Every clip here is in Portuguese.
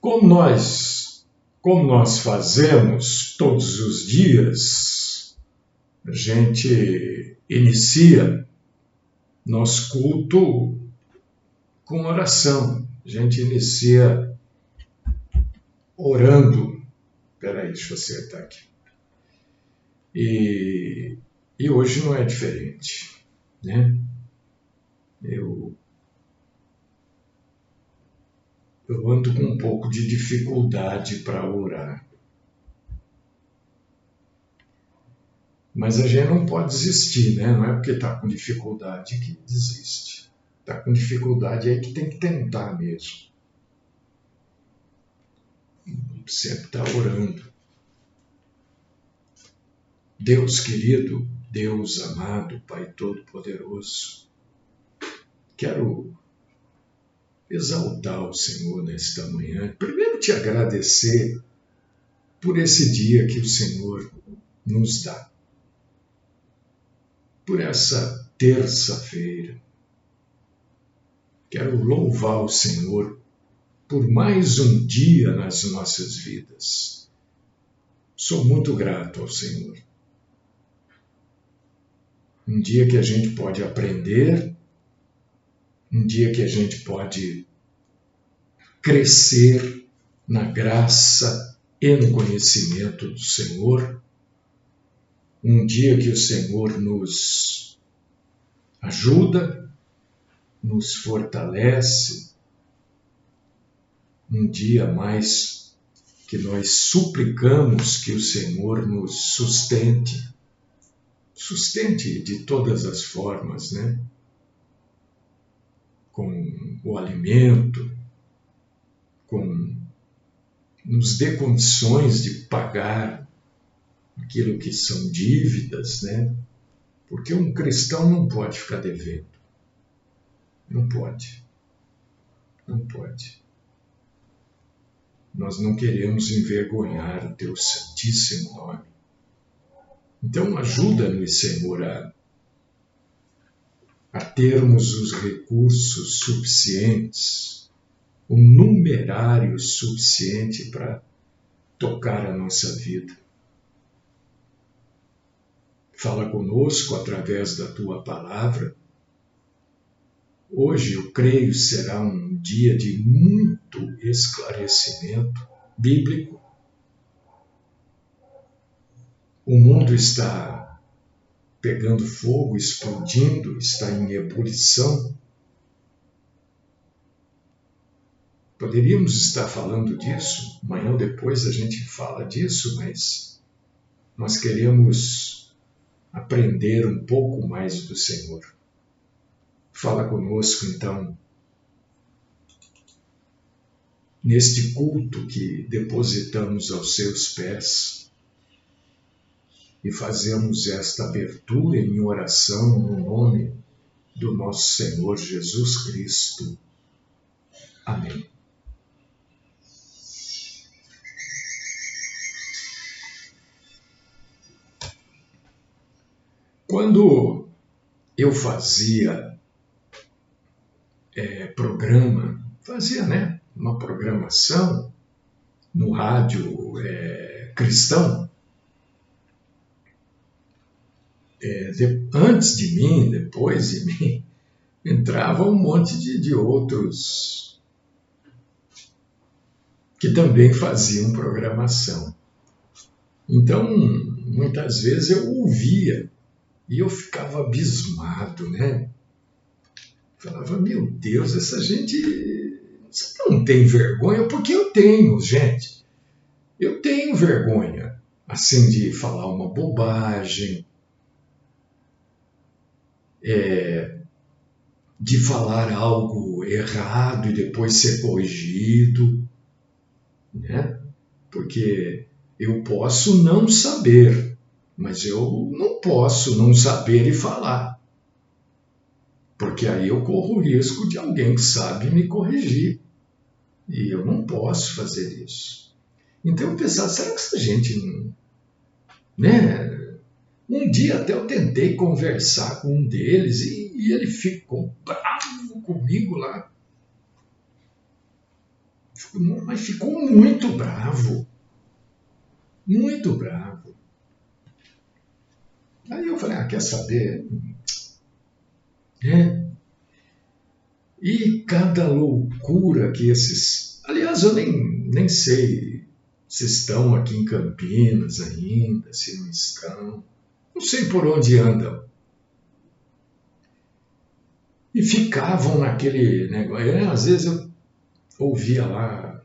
Como nós fazemos todos os dias, a gente inicia nosso culto com oração. A gente inicia orando. Espera aí, deixa eu acertar aqui. E hoje não é diferente, né? Eu ando com um pouco de dificuldade para orar. Mas a gente não pode desistir, né? Não é porque está com dificuldade que desiste. Está com dificuldade aí que tem que tentar mesmo. Sempre está orando. Deus querido, Deus amado, Pai Todo-Poderoso, quero exaltar o Senhor nesta manhã. Primeiro te agradecer por esse dia que o Senhor nos dá. Por essa terça-feira. Quero louvar o Senhor por mais um dia nas nossas vidas. Sou muito grato ao Senhor. Um dia que a gente pode aprender, um dia que a gente pode crescer na graça e no conhecimento do Senhor, um dia que o Senhor nos ajuda, nos fortalece, um dia mais que nós suplicamos que o Senhor nos sustente de todas as formas, né? Com o alimento, nos dê condições de pagar aquilo que são dívidas, né? Porque um cristão não pode ficar devendo. Não pode. Nós não queremos envergonhar o teu santíssimo nome. Então ajuda-nos, Senhor, a termos os recursos suficientes, o numerário suficiente para tocar a nossa vida. Fala conosco através da tua palavra. Hoje, eu creio, será um dia de muito esclarecimento bíblico. O mundo está pegando fogo, explodindo, está em ebulição. Poderíamos estar falando disso, amanhã ou depois a gente fala disso, mas nós queremos aprender um pouco mais do Senhor. Fala conosco, então, neste culto que depositamos aos seus pés e fazemos esta abertura em oração no nome do nosso Senhor Jesus Cristo. Amém. Quando eu fazia uma programação no rádio cristão, antes de mim, depois de mim, entrava um monte de outros que também faziam programação. Então, muitas vezes eu ouvia e eu ficava abismado, né? Falava, meu Deus, essa gente não tem vergonha, porque eu tenho, gente. Eu tenho vergonha, assim, de falar uma bobagem, de falar algo errado e depois ser corrigido, né? Porque eu posso não saber, mas eu não posso não saber e falar. Porque aí eu corro o risco de alguém que sabe me corrigir. E eu não posso fazer isso. Então eu pensava, será que essa gente não... né? Um dia até eu tentei conversar com um deles e ele ficou bravo comigo lá. mas ficou muito bravo. Muito bravo. Aí eu falei, quer saber? E cada loucura que esses... Aliás, eu nem sei se estão aqui em Campinas ainda, se não estão. Não sei por onde andam. E ficavam naquele negócio. Às vezes eu ouvia lá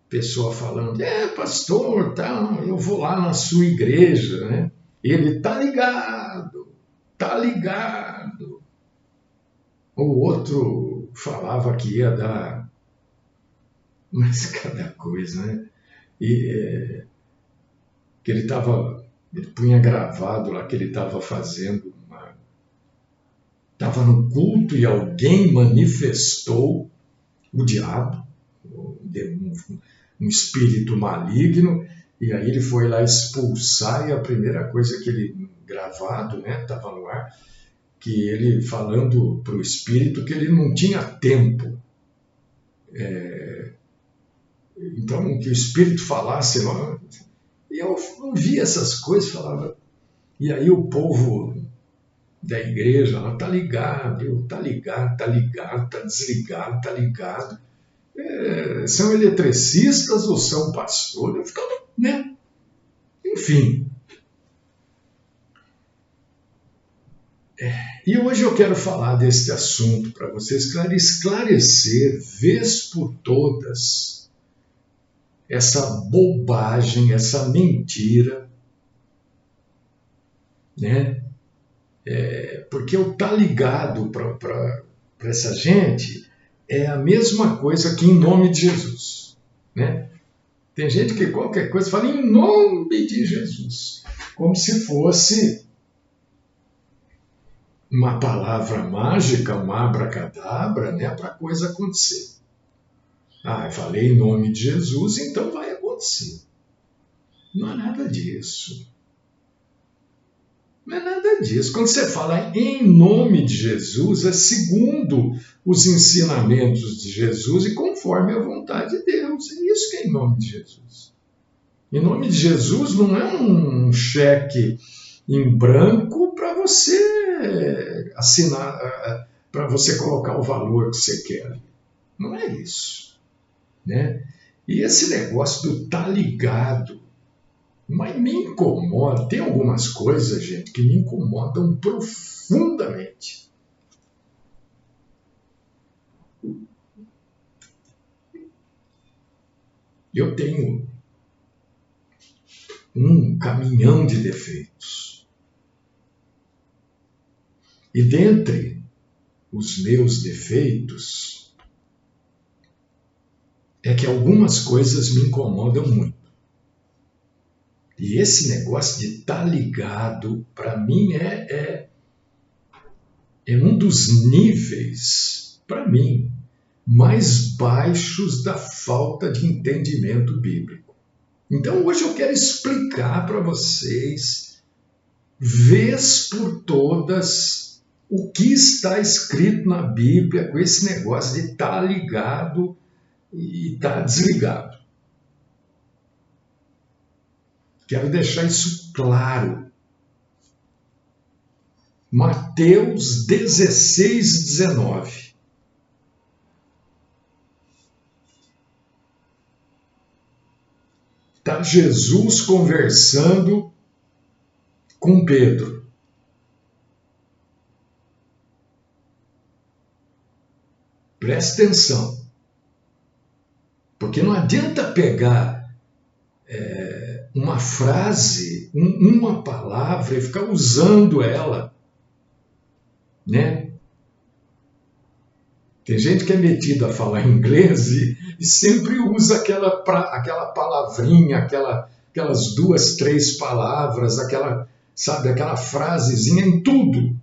pessoa falando, pastor, tá, eu vou lá na sua igreja, né? Ele tá ligado, tá ligado. O outro falava que ia dar, mas cada coisa, né? E que ele punha gravado lá que ele estava fazendo estava no culto e alguém manifestou o diabo, um espírito maligno, e aí ele foi lá expulsar, e a primeira coisa que ele, gravado, né, estava no ar, que ele falando para o espírito que ele não tinha tempo. Então, que o espírito falasse, e eu ouvia essas coisas, falava, e aí o povo da igreja, ela tá ligado, tá desligado, tá ligado. São eletricistas ou são pastores? Eu ficava, né? Enfim. E hoje eu quero falar desse assunto para vocês, esclarecer, vez por todas, essa bobagem, essa mentira, né? Porque o tá ligado para essa gente é a mesma coisa que em nome de Jesus, né? Tem gente que qualquer coisa fala em nome de Jesus, como se fosse uma palavra mágica, uma abracadabra, né, para a coisa acontecer. Eu falei em nome de Jesus, então vai acontecer. Não é nada disso. Não é nada disso. Quando você fala em nome de Jesus, é segundo os ensinamentos de Jesus e conforme a vontade de Deus. É isso que é em nome de Jesus. Em nome de Jesus não é um cheque em branco para você assinar, para você colocar o valor que você quer. Não é isso, né? E esse negócio do tá ligado, mas me incomoda. Tem algumas coisas, gente, que me incomodam profundamente. Eu tenho um caminhão de defeitos. E dentre os meus defeitos, é que algumas coisas me incomodam muito. E esse negócio de estar ligado, para mim, é um dos níveis, para mim, mais baixos da falta de entendimento bíblico. Então, hoje eu quero explicar para vocês, vez por todas, o que está escrito na Bíblia com esse negócio de estar ligado e estar desligado. Quero deixar isso claro. Mateus 16, 19. Está Jesus conversando com Pedro. Presta atenção. Porque não adianta pegar uma frase, uma palavra e ficar usando ela, né? Tem gente que é metida a falar inglês e sempre usa aquela palavrinha, aquelas 2, 3 palavras, aquela frasezinha em tudo.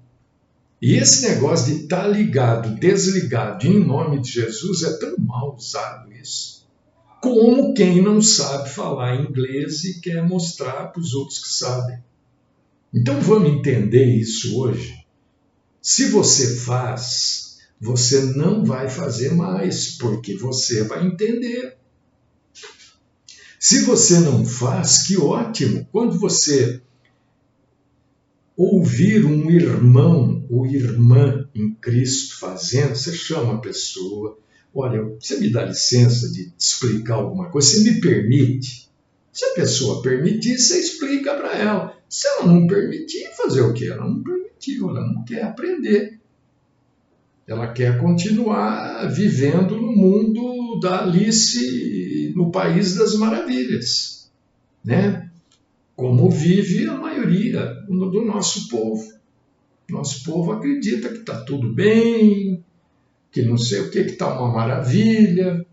E esse negócio de estar ligado, desligado em nome de Jesus é tão mal usado isso. Como quem não sabe falar inglês e quer mostrar para os outros que sabem. Então vamos entender isso hoje. Se você faz, você não vai fazer mais, porque você vai entender. Se você não faz, que ótimo! Quando você ouvir um irmão ou irmã em Cristo fazendo, você chama a pessoa, olha, você me dá licença de te explicar alguma coisa, você me permite? Se a pessoa permitir, você explica para ela. Se ela não permitir, fazer o quê? Ela não permitiu, ela não quer aprender. Ela quer continuar vivendo no mundo da Alice, no País das Maravilhas, né? Como vive a maioria do nosso povo. Nosso povo acredita que está tudo bem, que não sei o que está uma maravilha.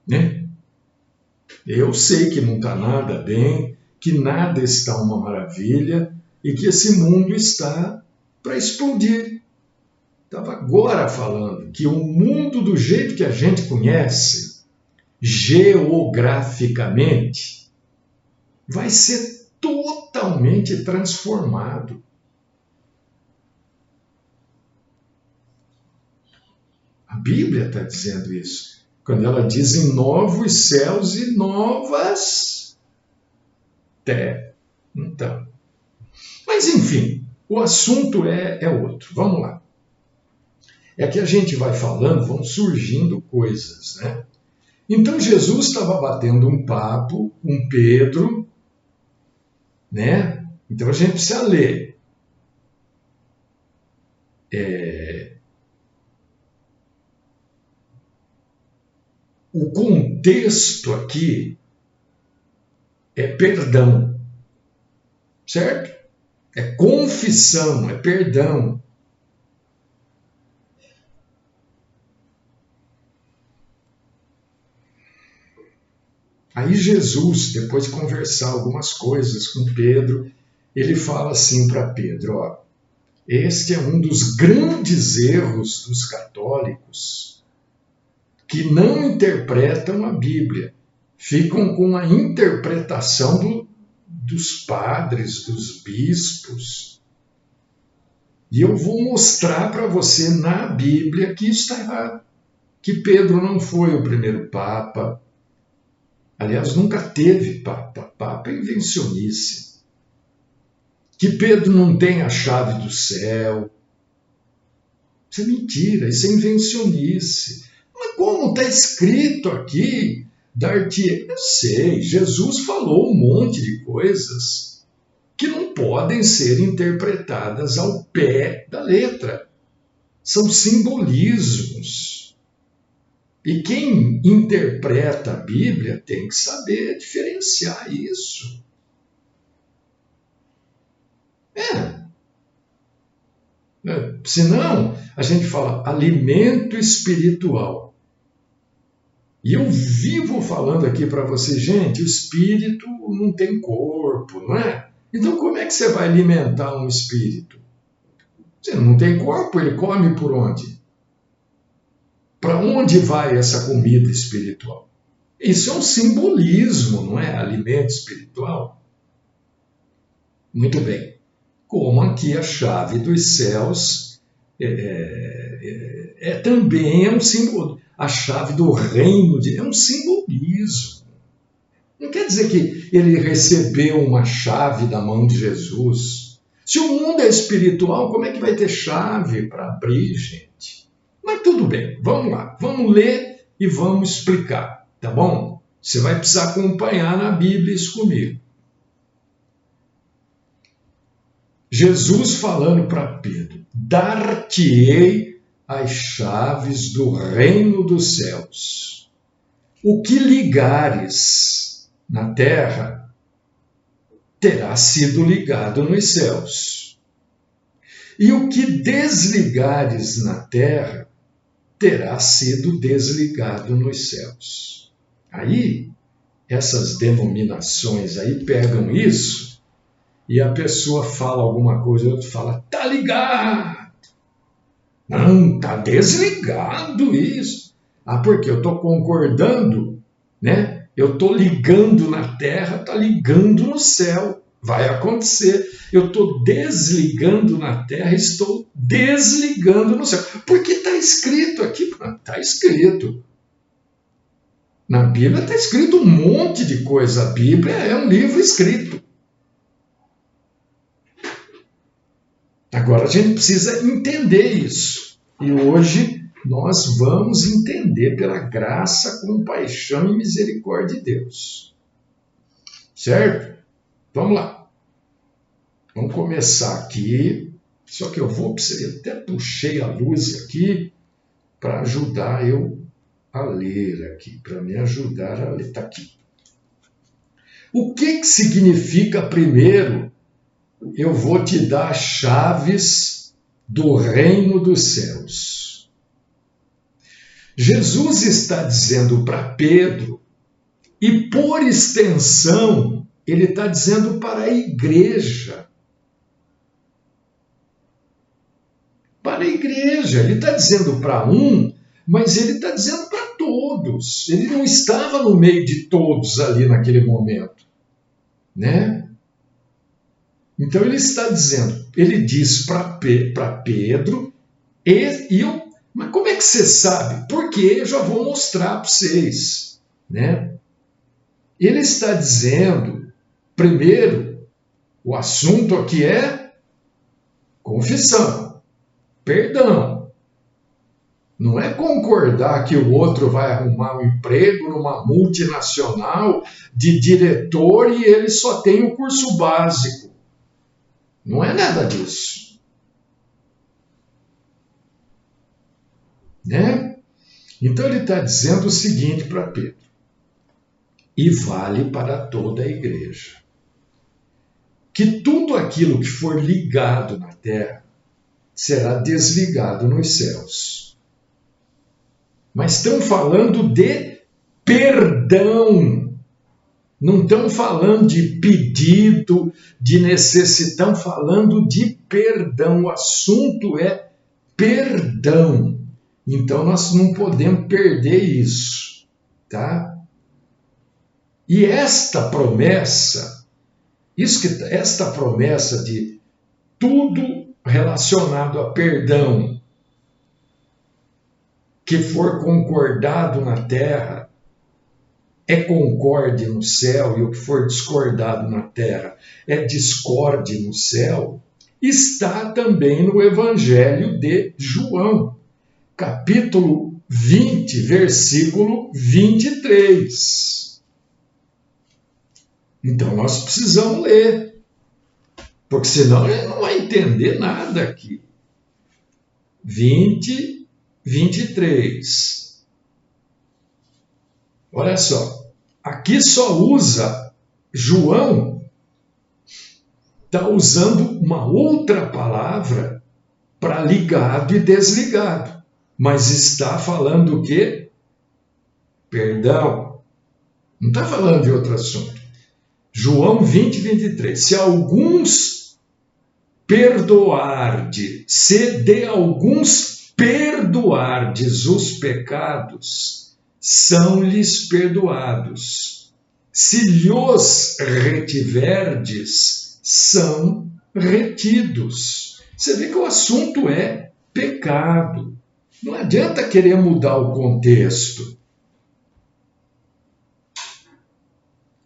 Né? Eu sei que não está nada bem, que nada está uma maravilha e que esse mundo está para explodir. Estava agora falando que o mundo do jeito que a gente conhece, geograficamente, vai ser totalmente transformado. A Bíblia está dizendo isso. Quando ela diz em novos céus e novas terras. Então. Mas, enfim, o assunto é outro. Vamos lá. É que a gente vai falando, vão surgindo coisas, né? Então, Jesus estava batendo um papo com Pedro, né? Então, a gente precisa ler. O contexto aqui é perdão, certo? É confissão, é perdão. Aí Jesus, depois de conversar algumas coisas com Pedro, ele fala assim para Pedro, ó, este é um dos grandes erros dos católicos que não interpretam a Bíblia, ficam com a interpretação dos padres, dos bispos. E eu vou mostrar para você na Bíblia que isso está errado, que Pedro não foi o primeiro Papa. Aliás, nunca teve Papa. Papa é invencionice. Que Pedro não tem a chave do céu. Isso é mentira, isso é invencionice. Mas como está escrito aqui, eu sei, Jesus falou um monte de coisas que não podem ser interpretadas ao pé da letra. São simbolismos. E quem interpreta a Bíblia tem que saber diferenciar isso. Senão, a gente fala alimento espiritual. E eu vivo falando aqui para você, gente, o espírito não tem corpo, não é? Então, como é que você vai alimentar um espírito? Você não tem corpo, ele come por onde? Para onde vai essa comida espiritual? Isso é um simbolismo, não é? Alimento espiritual. Muito bem. Como aqui a chave dos céus também é um símbolo. A chave do reino de Deus é um simbolismo. Não quer dizer que ele recebeu uma chave da mão de Jesus. Se o mundo é espiritual, como é que vai ter chave para abrir, gente? Mas tudo bem, vamos lá. Vamos ler e vamos explicar, tá bom? Você vai precisar acompanhar na Bíblia isso comigo. Jesus falando para Pedro, dar-te-ei as chaves do reino dos céus. O que ligares na terra terá sido ligado nos céus. E o que desligares na terra terá sido desligado nos céus. Aí, essas denominações aí pegam isso e a pessoa fala alguma coisa, o outro fala, tá ligado. Não, tá desligado isso. Porque eu estou concordando, né? Eu estou ligando na terra, tá ligando no céu. Vai acontecer. Eu estou desligando na terra, estou desligando no céu. Porque está escrito aqui, está escrito. Na Bíblia está escrito um monte de coisa. A Bíblia é um livro escrito. Agora a gente precisa entender isso. E hoje nós vamos entender pela graça, compaixão e misericórdia de Deus. Certo? Vamos lá. Vamos começar aqui. Só que eu até puxei a luz aqui para ajudar eu a ler aqui, para me ajudar a ler. Está aqui. O que significa primeiro? Eu vou te dar chaves do reino dos céus. Jesus está dizendo para Pedro, e por extensão, ele está dizendo para a igreja. Para a igreja. Ele está dizendo para um, mas ele está dizendo para todos. Ele não estava no meio de todos ali naquele momento. Né? Então ele está dizendo, ele diz para Pedro, mas como é que você sabe? Porque eu já vou mostrar para vocês. Né? Ele está dizendo, primeiro, o assunto aqui é confissão, perdão. Não é concordar que o outro vai arrumar um emprego numa multinacional de diretor e ele só tem o curso básico. Não é nada disso. Né? Então ele está dizendo o seguinte para Pedro. E vale para toda a igreja. Que tudo aquilo que for ligado na terra será desligado nos céus. Mas estão falando de perdão. Não estão falando de pedido, de necessidade, estão falando de perdão. O assunto é perdão. Então nós não podemos perder isso, tá? E esta promessa de tudo relacionado a perdão que for concordado na terra é concorde no céu, e o que for discordado na terra é discorde no céu, está também no Evangelho de João, capítulo 20, versículo 23. Então nós precisamos ler, porque senão ele não vai entender nada aqui. 20, 23. Olha só, aqui só usa, João está usando uma outra palavra para ligado e desligado, mas está falando o quê? Perdão. Não está falando de outro assunto. João 20, 23. Se alguns perdoardes, se de alguns perdoardes os pecados, são-lhes perdoados. Se lhos retiverdes, são retidos. Você vê que o assunto é pecado. Não adianta querer mudar o contexto.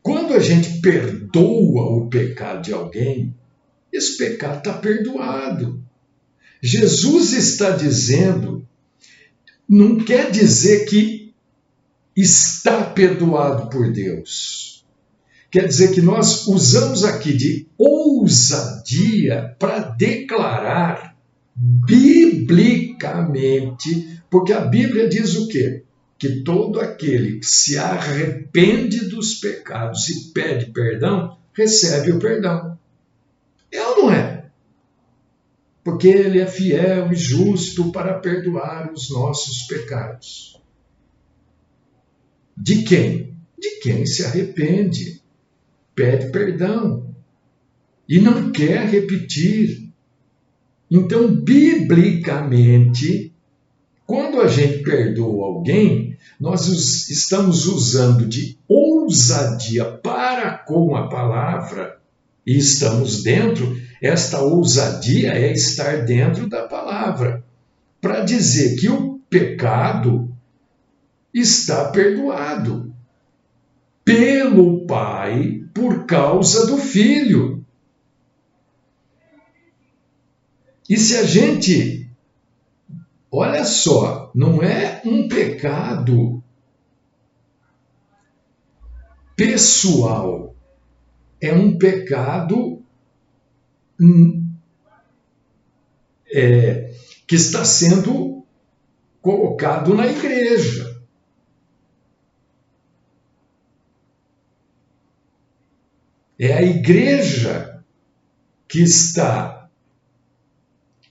Quando a gente perdoa o pecado de alguém, esse pecado está perdoado. Jesus está dizendo, não quer dizer que está perdoado por Deus. Quer dizer que nós usamos aqui de ousadia para declarar biblicamente, porque a Bíblia diz o quê? Que todo aquele que se arrepende dos pecados e pede perdão, recebe o perdão. É ou não é? Porque ele é fiel e justo para perdoar os nossos pecados. De quem? De quem se arrepende, pede perdão e não quer repetir. Então, biblicamente, quando a gente perdoa alguém, nós estamos usando de ousadia para com a palavra e estamos dentro, esta ousadia é estar dentro da palavra, para dizer que o pecado está perdoado pelo Pai por causa do Filho. E se a gente, olha só, não é um pecado pessoal, é um pecado que está sendo colocado na igreja. É a igreja que está,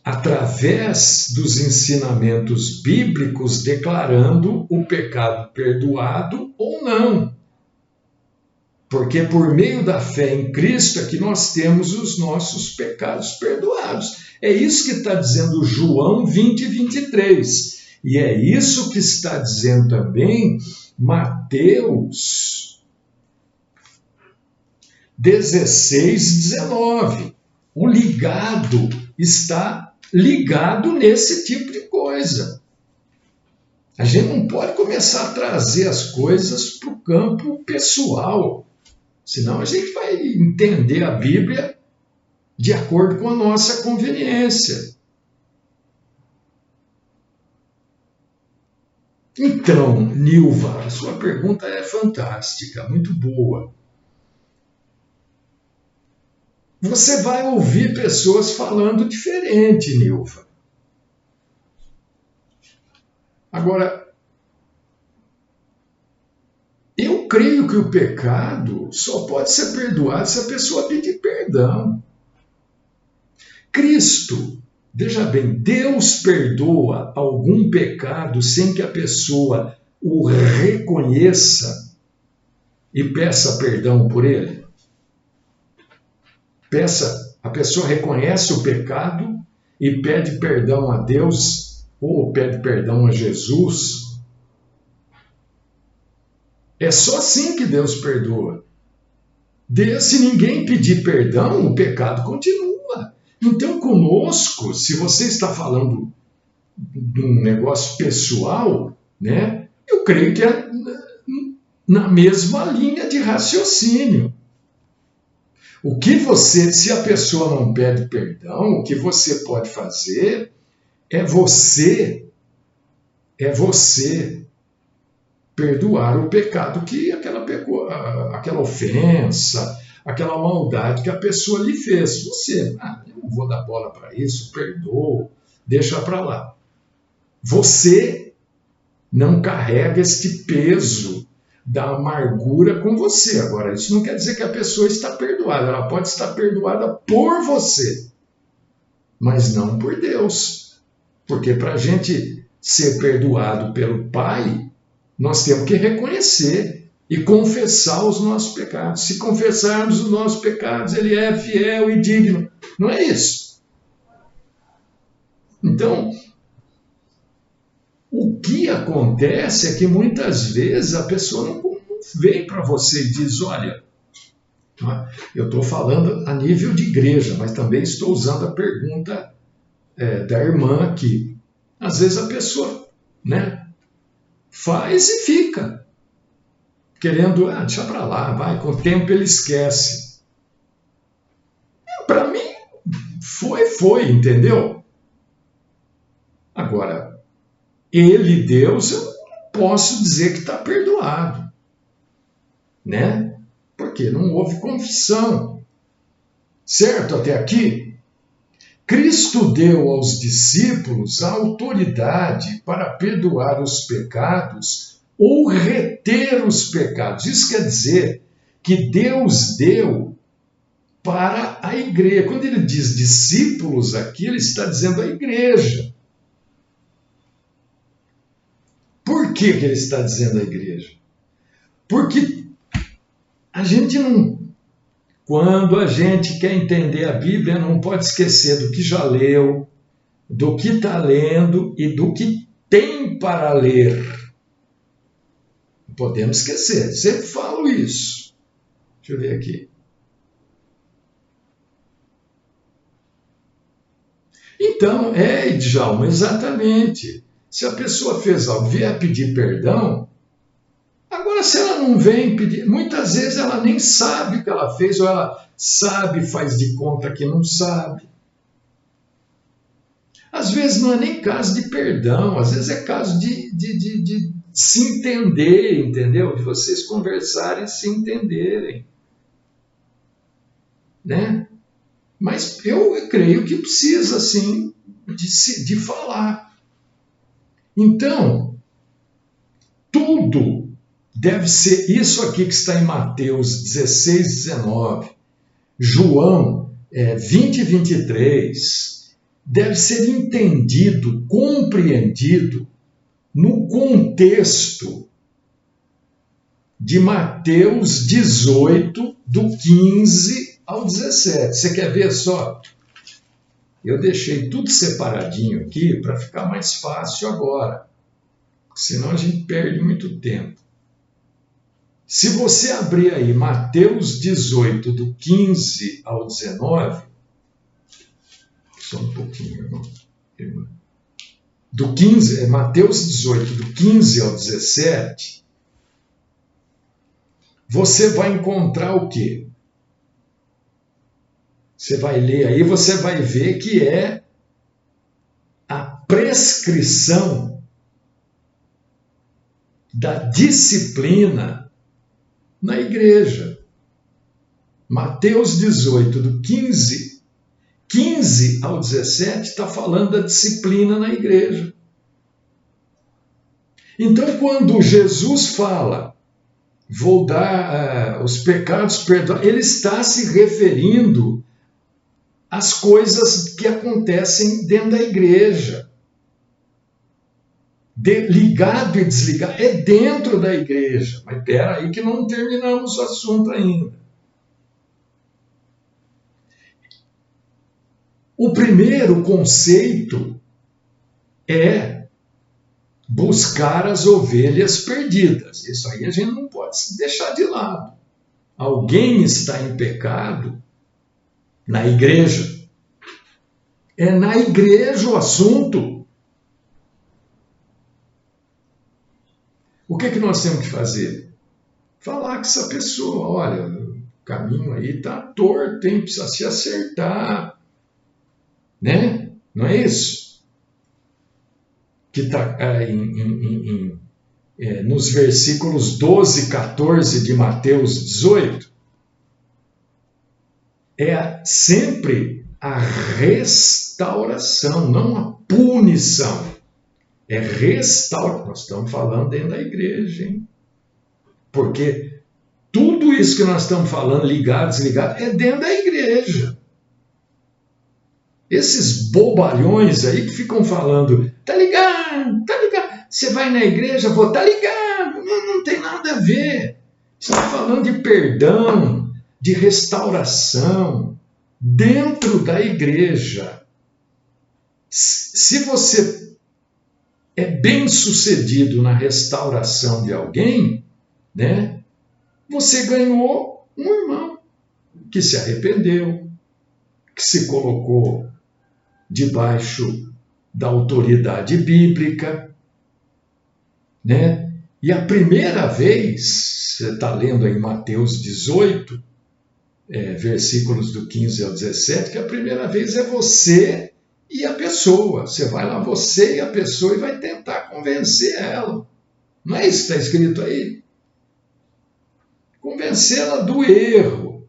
através dos ensinamentos bíblicos, declarando o pecado perdoado ou não. Porque por meio da fé em Cristo é que nós temos os nossos pecados perdoados. É isso que está dizendo João 20, 23. E é isso que está dizendo também Mateus 16, 19. O ligado está ligado nesse tipo de coisa. A gente não pode começar a trazer as coisas para o campo pessoal. Senão a gente vai entender a Bíblia de acordo com a nossa conveniência. Então, Nilva, a sua pergunta é fantástica, muito boa. Você vai ouvir pessoas falando diferente, Nilva. Agora, eu creio que o pecado só pode ser perdoado se a pessoa pedir perdão. Cristo, veja bem, Deus perdoa algum pecado sem que a pessoa o reconheça e peça perdão por ele? A pessoa reconhece o pecado e pede perdão a Deus ou pede perdão a Jesus? É só assim que Deus perdoa. Se ninguém pedir perdão, o pecado continua. Então, conosco, se você está falando de um negócio pessoal, né, eu creio que é na mesma linha de raciocínio. Se a pessoa não pede perdão, o que você pode fazer é você perdoar o pecado que aquela ofensa, aquela maldade que a pessoa lhe fez. Eu não vou dar bola para isso, perdoo, deixa para lá. Você não carrega este peso da amargura com você. Agora, isso não quer dizer que a pessoa está perdoada. Ela pode estar perdoada por você, mas não por Deus. Porque para a gente ser perdoado pelo Pai, nós temos que reconhecer e confessar os nossos pecados. Se confessarmos os nossos pecados, Ele é fiel e digno. Não é isso? Então, o que acontece é que muitas vezes a pessoa não vem para você e diz, olha, eu estou falando a nível de igreja, mas também estou usando a pergunta da irmã aqui. Às vezes a pessoa, né, faz e fica querendo, deixa para lá, vai, com o tempo ele esquece. Para mim, foi, entendeu? Agora, Deus, eu não posso dizer que está perdoado, né? Porque não houve confissão. Certo até aqui? Cristo deu aos discípulos a autoridade para perdoar os pecados ou reter os pecados. Isso quer dizer que Deus deu para a igreja. Quando ele diz discípulos aqui, ele está dizendo a igreja. Por que ele está dizendo a igreja? Porque a gente não... Quando a gente quer entender a Bíblia, não pode esquecer do que já leu, do que está lendo e do que tem para ler. Não podemos esquecer, sempre falo isso. Deixa eu ver aqui. Então, Djalma, exatamente. Se a pessoa fez algo, vier pedir perdão, agora se ela não vem pedir, muitas vezes ela nem sabe o que ela fez, ou ela sabe, faz de conta que não sabe. Às vezes não é nem caso de perdão, às vezes é caso de se entender, entendeu? De vocês conversarem e se entenderem. Né? Mas eu creio que precisa, sim, de falar. Então, tudo deve ser isso aqui que está em Mateus 16, 19, João 20, 23, deve ser entendido, compreendido no contexto de Mateus 18, do 15 ao 17. Você quer ver só? Eu deixei tudo separadinho aqui para ficar mais fácil agora, senão a gente perde muito tempo. Se você abrir aí Mateus 18, do 15 ao 19, só um pouquinho, irmão. Mateus 18, do 15 ao 17, você vai encontrar o quê? Você vai ler aí, você vai ver que é a prescrição da disciplina na igreja. Mateus 18, do 15 ao 17, está falando da disciplina na igreja. Então, quando Jesus fala, vou dar os pecados perdoados, ele está se referindo às coisas que acontecem dentro da igreja. Ligado e desligado, é dentro da igreja. Mas espera aí que não terminamos o assunto ainda. O primeiro conceito é buscar as ovelhas perdidas. Isso aí a gente não pode deixar de lado. Alguém está em pecado na igreja. É na igreja o assunto. O que nós temos que fazer? Falar com essa pessoa, olha, o caminho aí está torto, hein? Precisa se acertar. Né? Não é isso? Que está nos versículos 12 e 14 de Mateus 18. É sempre a restauração, não a punição. É restauração. Nós estamos falando dentro da igreja, hein? Porque tudo isso que nós estamos falando, ligado, desligado, é dentro da igreja. Esses bobalhões aí que ficam falando, tá ligado, você vai na igreja, vou tá ligado, não tem nada a ver. Você está falando de perdão, de restauração, dentro da igreja. Se você é bem sucedido na restauração de alguém, né, você ganhou um irmão que se arrependeu, que se colocou debaixo da autoridade bíblica, né? E a primeira vez, você está lendo aí Mateus 18, versículos do 15 ao 17, que a primeira vez é você e a pessoa. Você vai lá, você e a pessoa, e vai tentar convencer ela. Não é isso que está escrito aí? Convencê-la do erro.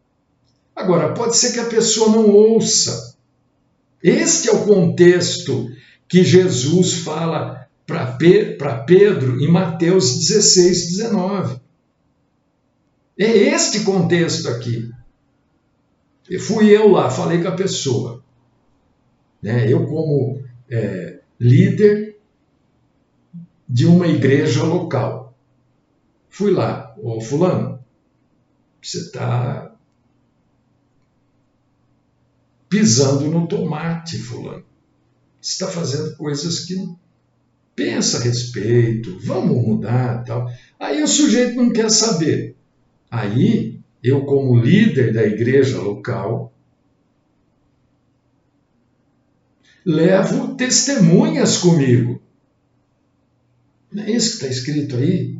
Agora, pode ser que a pessoa não ouça. Este é o contexto que Jesus fala para Pedro em Mateus 16, 19. É este contexto aqui. E fui eu lá, falei com a pessoa. Né? Eu, como líder de uma igreja local, fui lá. Ô, fulano, você está pisando no tomate, fulano. Você está fazendo coisas que não pensa a respeito, vamos mudar, tal. Aí o sujeito não quer saber. Aí, eu como líder da igreja local, levo testemunhas comigo. Não é isso que está escrito aí?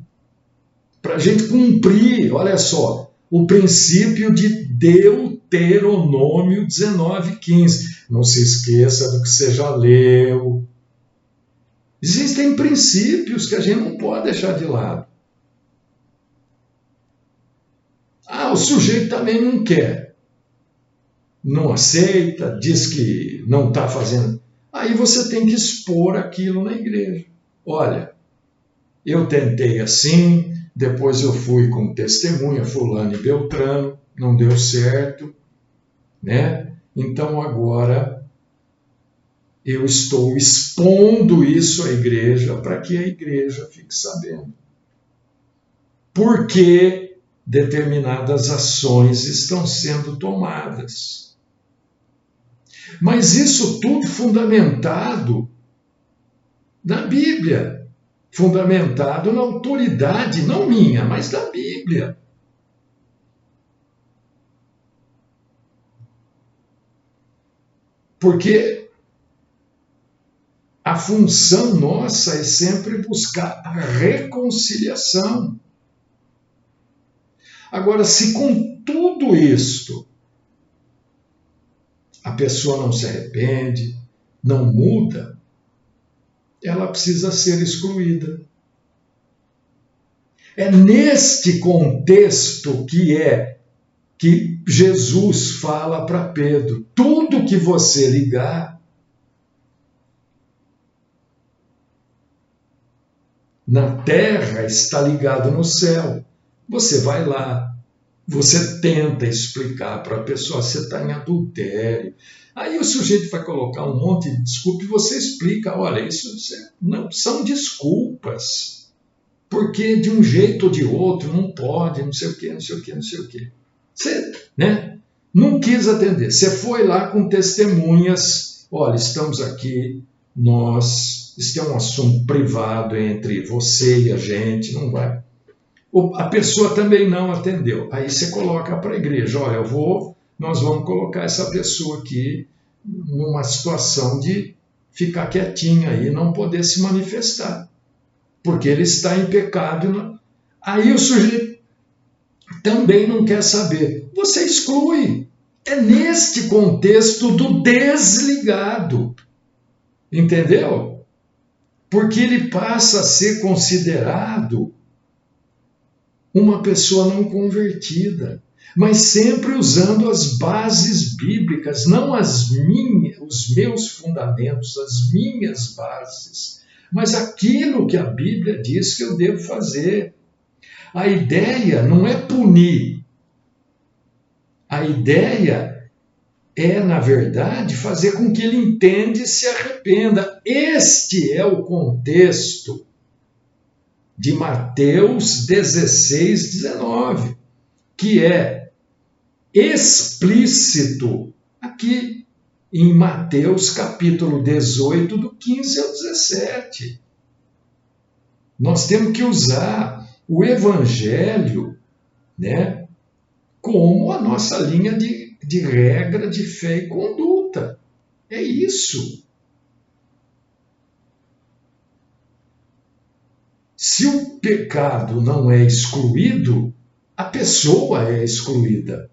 Para a gente cumprir, olha só, o princípio de Deuteronômio 19:15. Não se esqueça do que você já leu. Existem princípios que a gente não pode deixar de lado. O sujeito também não quer, não aceita, diz que não está fazendo. Aí você tem que expor aquilo na igreja. Olha, eu tentei assim, depois eu fui com testemunha, fulano e beltrano, não deu certo, né? Então agora eu estou expondo isso à igreja para que a igreja fique sabendo. Por que determinadas ações estão sendo tomadas? Mas isso tudo fundamentado na Bíblia, fundamentado na autoridade, não minha, mas da Bíblia. Porque a função nossa é sempre buscar a reconciliação. Agora, se com tudo isto a pessoa não se arrepende, não muda, ela precisa ser excluída. É neste contexto que Jesus fala para Pedro: tudo que você ligar na terra está ligado no céu. Você vai lá, você tenta explicar para a pessoa, você está em adultério. Aí o sujeito vai colocar um monte de desculpa e você explica: olha, isso não são desculpas, porque de um jeito ou de outro não pode, não sei o quê, não sei o quê, não sei o quê. Você, né, não quis atender. Você foi lá com testemunhas: olha, estamos aqui, isso é um assunto privado entre você e a gente, não vai. A pessoa também não atendeu. Aí você coloca para a igreja: olha, nós vamos colocar essa pessoa aqui numa situação de ficar quietinha aí, não poder se manifestar, porque ele está em pecado. Aí o sujeito também não quer saber. Você exclui. É neste contexto do desligado. Entendeu? Porque ele passa a ser considerado uma pessoa não convertida, mas sempre usando as bases bíblicas, não os meus fundamentos, as minhas bases, mas aquilo que a Bíblia diz que eu devo fazer. A ideia não é punir. A ideia é, na verdade, fazer com que ele entenda e se arrependa. Este é o contexto de Mateus 16:19, que é explícito aqui em Mateus capítulo 18, do 15 ao 17. Nós temos que usar o Evangelho, né, como a nossa linha de regra de fé e conduta. É isso. Se o pecado não é excluído, a pessoa é excluída.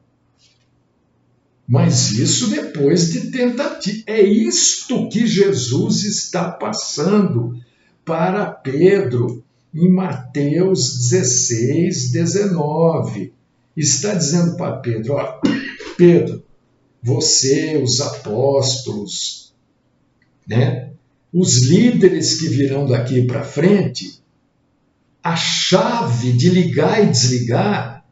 Mas isso depois de tentativa. É isto que Jesus está passando para Pedro em Mateus 16:19. Está dizendo para Pedro: ó, Pedro, você, os apóstolos, né, os líderes que virão daqui para frente, a chave de ligar e desligar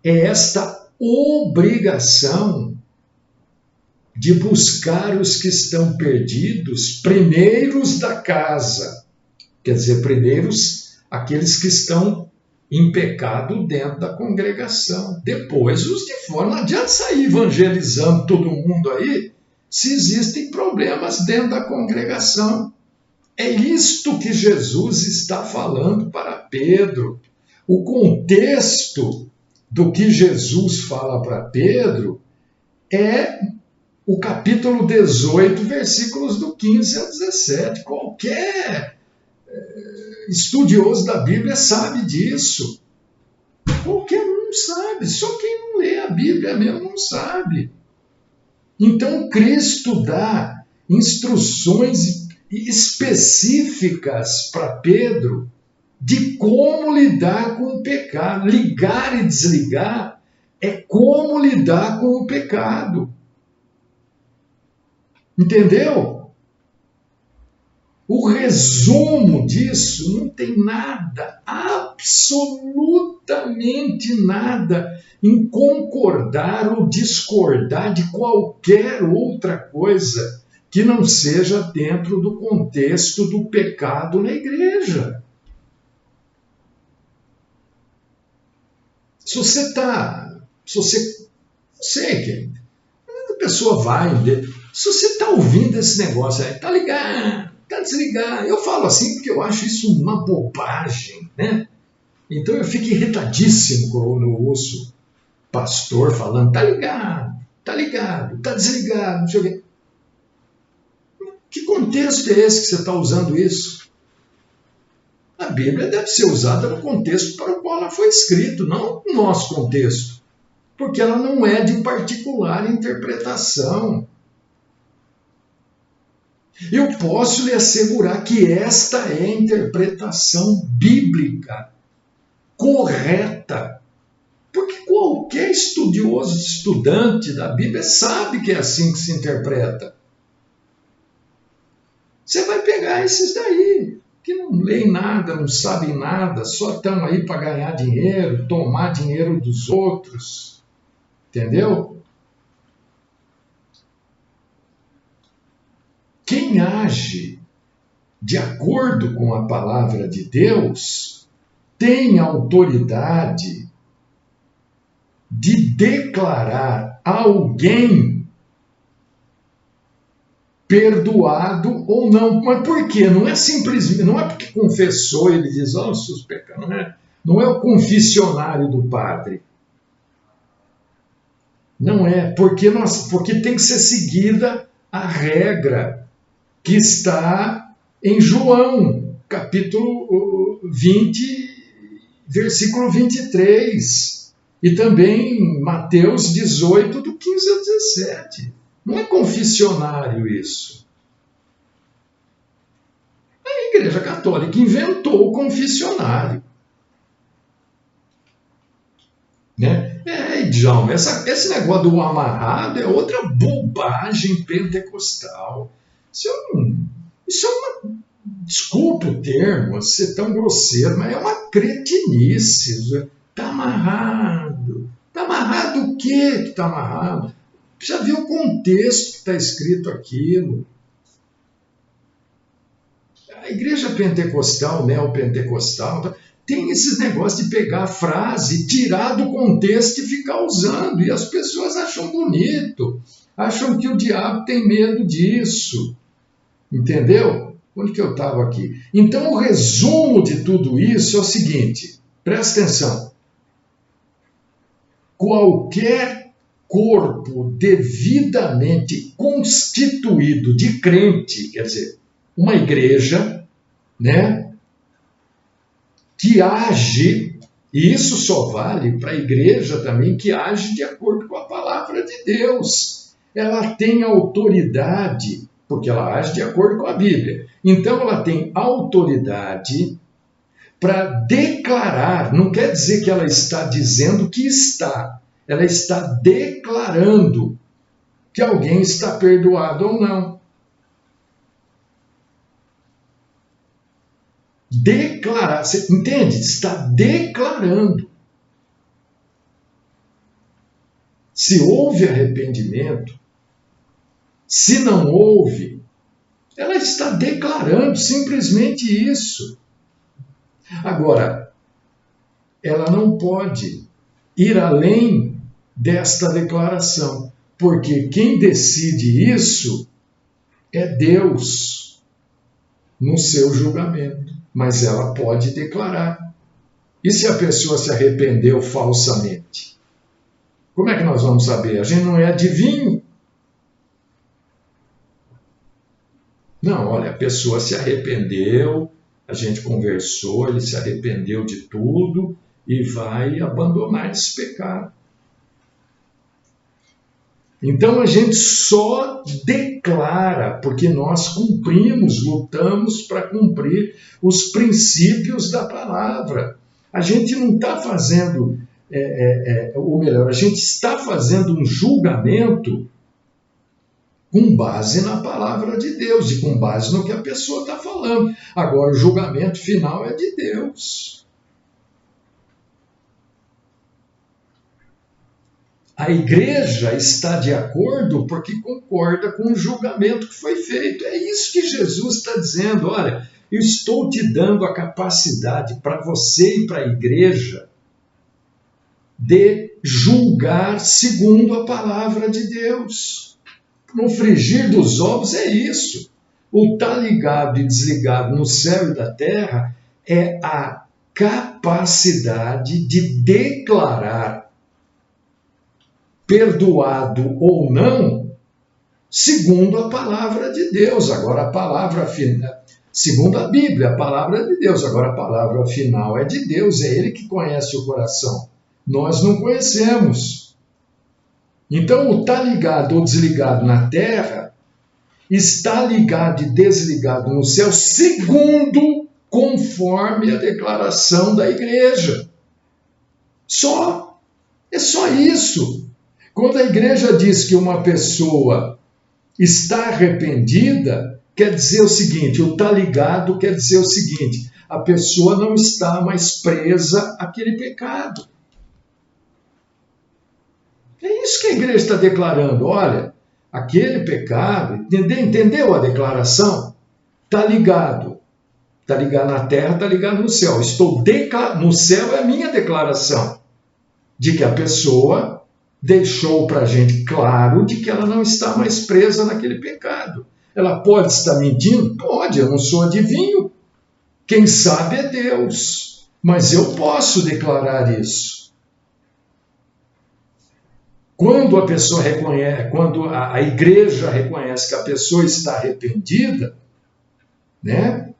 é esta obrigação de buscar os que estão perdidos, primeiros da casa. Quer dizer, primeiros aqueles que estão em pecado dentro da congregação. Depois os de fora. Não adianta sair evangelizando todo mundo aí se existem problemas dentro da congregação. É isto que Jesus está falando para Pedro. O contexto do que Jesus fala para Pedro é o capítulo 18, versículos do 15 ao 17. Qualquer estudioso da Bíblia sabe disso. Qualquer um sabe, só quem não lê a Bíblia mesmo não sabe. Então Cristo dá instruções específicas para Pedro de como lidar com o pecado. Ligar e desligar é como lidar com o pecado. Entendeu? O resumo disso não tem nada, absolutamente nada, em concordar ou discordar de qualquer outra coisa que não seja dentro do contexto do pecado na igreja. Se você sei que a pessoa vai, se você está ouvindo esse negócio aí, tá ligado, tá desligado. Eu falo assim porque eu acho isso uma bobagem, né? Então eu fico irritadíssimo quando eu ouço pastor falando, tá ligado, tá desligado, não sei o quê. Que contexto é esse que você está usando isso? A Bíblia deve ser usada no contexto para o qual ela foi escrita, não no nosso contexto, porque ela não é de particular interpretação. Eu posso lhe assegurar que esta é a interpretação bíblica correta, porque qualquer estudante da Bíblia sabe que é assim que se interpreta. Você vai pegar esses daí, que não leem nada, não sabem nada, só estão aí para ganhar dinheiro, tomar dinheiro dos outros. Entendeu? Quem age de acordo com a palavra de Deus tem autoridade de declarar alguém perdoado ou não. Mas por quê? Não é simplesmente, não é porque confessou, ele diz, seus pecados, não é o confessionário do padre. Não é, porque tem que ser seguida a regra que está em João, capítulo 20, versículo 23, e também em Mateus 18, do 15 ao 17. Não é confessionário isso. A Igreja Católica inventou o confessionário. Né? Djalma, esse negócio do amarrado é outra bobagem pentecostal. Isso é uma... Desculpa o termo, ser tão grosseiro, mas é uma cretinice. Está amarrado. Está amarrado o quê que está amarrado? Precisa ver o contexto que está escrito aquilo. A igreja pentecostal, neopentecostal, tem esses negócios de pegar a frase, tirar do contexto e ficar usando. E as pessoas acham bonito, acham que o diabo tem medo disso. Entendeu? Onde que eu estava aqui? Então, o resumo de tudo isso é o seguinte, presta atenção. Qualquer corpo devidamente constituído de crente, quer dizer, uma igreja, né, que age, e isso só vale para a igreja também, que age de acordo com a palavra de Deus. Ela tem autoridade, porque ela age de acordo com a Bíblia. Então ela tem autoridade para declarar, não quer dizer que ela está dizendo que está, ela está declarando que alguém está perdoado ou não. Declarar, você entende? Está declarando. Se houve arrependimento, se não houve, ela está declarando simplesmente isso. Agora, ela não pode ir além desta declaração, porque quem decide isso é Deus no seu julgamento. Mas ela pode declarar. E se a pessoa se arrependeu falsamente? Como é que nós vamos saber? A gente não é adivinho. Não, olha, a pessoa se arrependeu, a gente conversou, ele se arrependeu de tudo e vai abandonar esse pecado. Então a gente só declara, porque nós cumprimos, lutamos para cumprir os princípios da palavra. A gente não está fazendo, ou melhor, a gente está fazendo um julgamento com base na palavra de Deus e com base no que a pessoa está falando. Agora, o julgamento final é de Deus. A igreja está de acordo porque concorda com o julgamento que foi feito. É isso que Jesus está dizendo. Olha, eu estou te dando a capacidade para você e para a igreja de julgar segundo a palavra de Deus. No frigir dos ovos é isso. O estar ligado e desligado no céu e da terra é a capacidade de declarar perdoado ou não, segundo a palavra de Deus. Agora a palavra final, segundo a Bíblia, a palavra de Deus. Agora a palavra final é de Deus, é Ele que conhece o coração. Nós não conhecemos. Então, o estar ligado ou desligado na terra está ligado e desligado no céu, segundo, conforme a declaração da igreja. É só isso. Quando a igreja diz que uma pessoa está arrependida, quer dizer o seguinte, o estar ligado quer dizer o seguinte, a pessoa não está mais presa àquele pecado. É isso que a igreja está declarando. Olha, aquele pecado, entendeu a declaração? Está ligado. Está ligado na terra, está ligado no céu. No céu é a minha declaração de que a pessoa deixou para a gente claro de que ela não está mais presa naquele pecado. Ela pode estar mentindo? Pode, eu não sou adivinho. Quem sabe é Deus. Mas eu posso declarar isso. Quando a pessoa reconhece, quando a igreja reconhece que a pessoa está arrependida, né?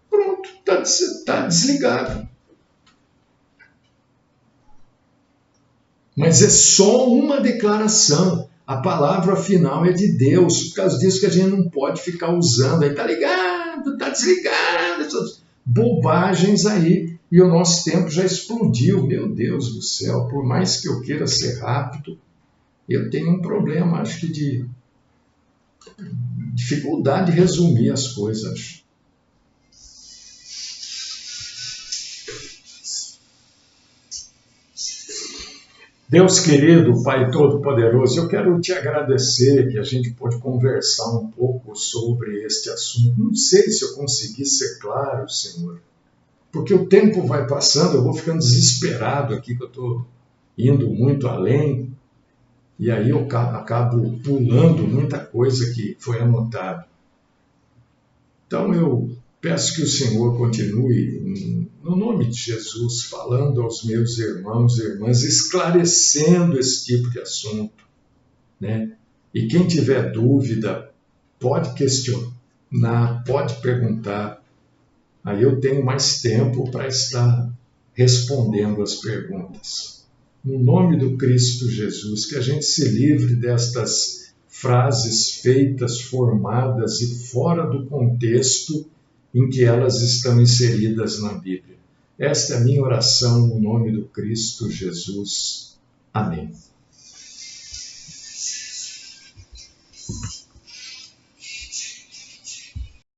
Pronto, está desligado. Mas é só uma declaração. A palavra final é de Deus. Por causa disso que a gente não pode ficar usando. Aí está ligado, está desligado. Essas bobagens aí. E o nosso tempo já explodiu. Meu Deus do céu. Por mais que eu queira ser rápido, eu tenho um problema, acho que de dificuldade de resumir as coisas. Deus querido, Pai Todo-Poderoso, eu quero te agradecer que a gente pôde conversar um pouco sobre este assunto. Não sei se eu consegui ser claro, Senhor, porque o tempo vai passando, eu vou ficando desesperado aqui, que eu estou indo muito além, e aí eu acabo pulando muita coisa que foi anotada. Então eu peço que o Senhor continue, no nome de Jesus, falando aos meus irmãos e irmãs, esclarecendo esse tipo de assunto, né? E quem tiver dúvida, pode questionar, pode perguntar. Aí eu tenho mais tempo para estar respondendo as perguntas. No nome do Cristo Jesus, que a gente se livre destas frases feitas, formadas e fora do contexto em que elas estão inseridas na Bíblia. Esta é a minha oração no nome do Cristo Jesus. Amém.